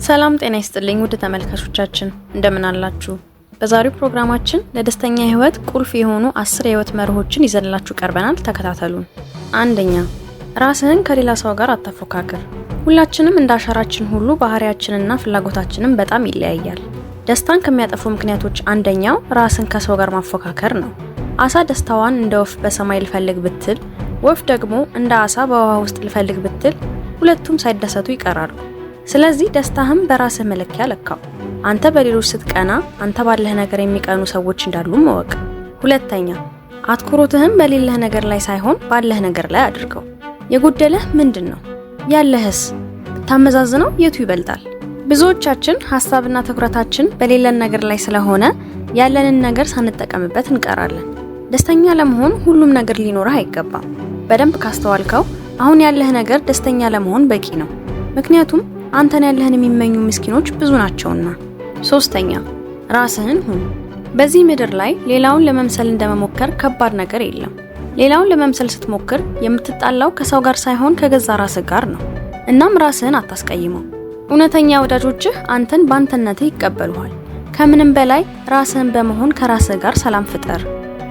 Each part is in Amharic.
ሰላም ጤና ይስጥልኝ ውድ ተመልካቾቻችን እንደምን አላችሁ? በዛሬው ፕሮግራማችን ለደስተኛ ህይወት ቁልፍ የሆኑ 10 የህይወት መርሆችን ይዘንላችሁ ቀርበናል። ተከታተሉን። አንደኛ፣ ራስህን ከሌላ ሰው ጋር አታፎካክር። ሁላችንም እንዳሻራችን ሁሉ ባህሪያችንና ፍላጎታችንም በጣም ይለያያል። ደስታን ከሚያጠፉ ምክንያቶች አንደኛው ራስን ከሰው ጋር ማፎካከር ነው። አሳ ደስታዋን እንደ ወፍ በሰማይ ልፈልግ ብትል፣ ወፍ ደግሞ እንደ አሳ በውሃ ውስጥ ልፈልግ ብትል ሁለቱም ሳይደሰቱ ይቀራሉ። ስለዚህ ደስታህም በራስህ መለኪያ ለካው። አንተ በሌሎች ስትቀና አንተ ባለህ ነገር የሚቀኑ ሰዎች እንዳሉ ማወቅ። ሁለተኛ፣ አትኩሮትህም በሌለህ ነገር ላይ ሳይሆን ባለህ ነገር ላይ አድርገው። የጎደለህ ምንድነው? ያለህስ? ታመዛዝነው የቱ ይበልጣል? ብዙዎቻችን ሐሳብና ትኩረታችን በሌለን ነገር ላይ ስለሆነ ያለንን ነገር ሳንጠቀምበት እንቀራለን። ደስተኛ ለመሆን ሁሉም ነገር ሊኖርህ አይገባም። በደንብ ካስተዋልከው አሁን ያለህ ነገር ደስተኛ ለመሆን በቂ ነው። ምክንያቱም አንተን ያለህን የሚመኙ ምስኪኖች ብዙ ናቸውና። ሶስተኛ፣ ራስህን ሁን። በዚህ ምድር ላይ ሌላውን ለመምሰል እንደመሞከር ከባድ ነገር የለም። ሌላውን ለመምሰል ስትሞክር የምትጣላው ከሰው ጋር ሳይሆን ከገዛ ራስህ ጋር ነው። እናም ራስህን አታስቀይመው። እውነተኛ ወዳጆችህ አንተን በአንተነትህ ይቀበሉሃል። ከምንም በላይ ራስህን በመሆን ከራስህ ጋር ሰላም ፍጠር።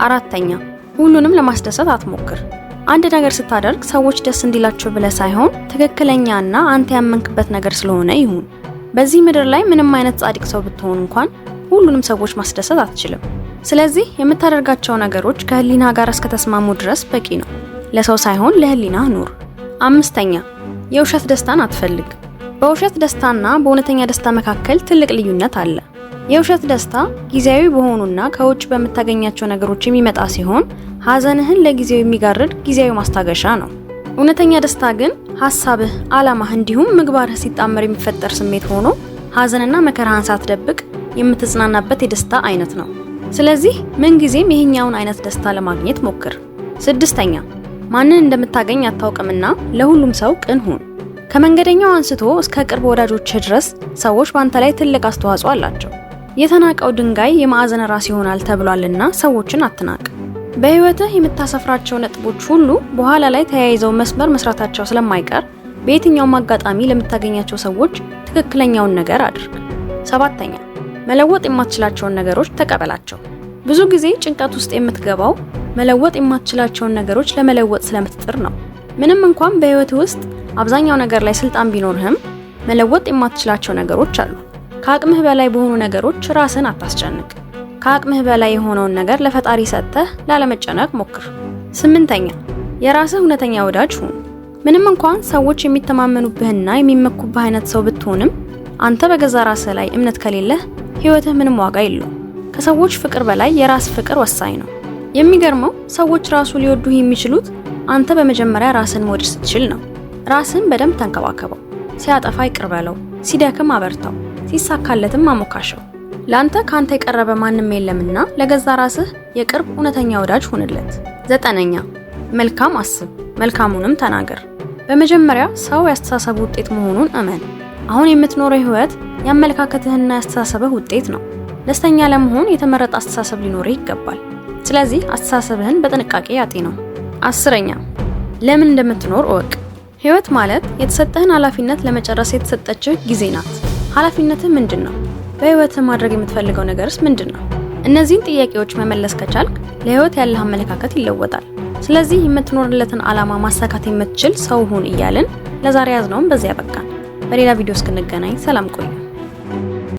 አራተኛ፣ ሁሉንም ለማስደሰት አትሞክር። አንድ ነገር ስታደርግ ሰዎች ደስ እንዲላቸው ብለህ ሳይሆን ትክክለኛና አንተ ያመንክበት ነገር ስለሆነ ይሁን። በዚህ ምድር ላይ ምንም አይነት ጻድቅ ሰው ብትሆን እንኳን ሁሉንም ሰዎች ማስደሰት አትችልም። ስለዚህ የምታደርጋቸው ነገሮች ከህሊና ጋር እስከተስማሙ ድረስ በቂ ነው። ለሰው ሳይሆን ለህሊና ኑር። አምስተኛ፣ የውሸት ደስታን አትፈልግ። በውሸት ደስታና በእውነተኛ ደስታ መካከል ትልቅ ልዩነት አለ። የውሸት ደስታ ጊዜያዊ በሆኑና ከውጭ በምታገኛቸው ነገሮች የሚመጣ ሲሆን ሐዘንህን ለጊዜው የሚጋርድ ጊዜያዊ ማስታገሻ ነው። እውነተኛ ደስታ ግን ሐሳብህ፣ ዓላማህ እንዲሁም ምግባርህ ሲጣመር የሚፈጠር ስሜት ሆኖ ሐዘንና መከራህን ሳትደብቅ የምትጽናናበት የደስታ አይነት ነው። ስለዚህ ምንጊዜም ይሄኛውን አይነት ደስታ ለማግኘት ሞክር። ስድስተኛ፣ ማንን እንደምታገኝ አታውቅምና ለሁሉም ሰው ቅን ሁን። ከመንገደኛው አንስቶ እስከ ቅርብ ወዳጆችህ ድረስ ሰዎች በአንተ ላይ ትልቅ አስተዋጽኦ አላቸው። የተናቀው ድንጋይ የማዕዘን ራስ ይሆናል ተብሏልና ሰዎችን አትናቅ። በህይወትህ የምታሰፍራቸው ነጥቦች ሁሉ በኋላ ላይ ተያይዘው መስመር መስራታቸው ስለማይቀር በየትኛውም አጋጣሚ ለምታገኛቸው ሰዎች ትክክለኛውን ነገር አድርግ። ሰባተኛ፣ መለወጥ የማትችላቸውን ነገሮች ተቀበላቸው። ብዙ ጊዜ ጭንቀት ውስጥ የምትገባው መለወጥ የማትችላቸውን ነገሮች ለመለወጥ ስለምትጥር ነው። ምንም እንኳን በህይወትህ ውስጥ አብዛኛው ነገር ላይ ስልጣን ቢኖርህም መለወጥ የማትችላቸው ነገሮች አሉ። ከአቅምህ በላይ በሆኑ ነገሮች ራስን አታስጨንቅ። ከአቅምህ በላይ የሆነውን ነገር ለፈጣሪ ሰጥተህ ላለመጨነቅ ሞክር። ስምንተኛ፣ የራስህ እውነተኛ ወዳጅ ሁን። ምንም እንኳን ሰዎች የሚተማመኑብህና የሚመኩብህ አይነት ሰው ብትሆንም አንተ በገዛ ራስህ ላይ እምነት ከሌለህ ህይወትህ ምንም ዋጋ የለውም። ከሰዎች ፍቅር በላይ የራስ ፍቅር ወሳኝ ነው። የሚገርመው ሰዎች ራሱ ሊወዱህ የሚችሉት አንተ በመጀመሪያ ራስን መውደድ ስትችል ነው። ራስን በደንብ ተንከባከበው። ሲያጠፋ ይቅር በለው፣ ሲደክም አበርታው፣ ሲሳካለትም አሞካሸው። ላንተ ካንተ የቀረበ ማንም የለምና ለገዛ ራስህ የቅርብ እውነተኛ ወዳጅ ሁንለት። ዘጠነኛ፣ መልካም አስብ፣ መልካሙንም ተናገር። በመጀመሪያ ሰው ያስተሳሰብ ውጤት መሆኑን እመን። አሁን የምትኖረው ህይወት ያመለካከትህና ያስተሳሰብህ ውጤት ነው። ደስተኛ ለመሆን የተመረጠ አስተሳሰብ ሊኖርህ ይገባል። ስለዚህ አስተሳሰብህን በጥንቃቄ ያጤነው። አስረኛ፣ ለምን እንደምትኖር እወቅ። ህይወት ማለት የተሰጠህን ኃላፊነት ለመጨረስ የተሰጠችህ ጊዜ ናት። ኃላፊነትህ ምንድነው? በህይወትህ ማድረግ የምትፈልገው ነገርስ ምንድነው? እነዚህን ጥያቄዎች መመለስ ከቻልክ ለህይወት ያለህ አመለካከት ይለወጣል። ስለዚህ የምትኖርለትን ዓላማ ማሳካት የምትችል ሰው ሁን እያልን ለዛሬ ያዝነውን በዚያ ያበቃን። በሌላ ቪዲዮ እስክንገናኝ ሰላም ቆዩ።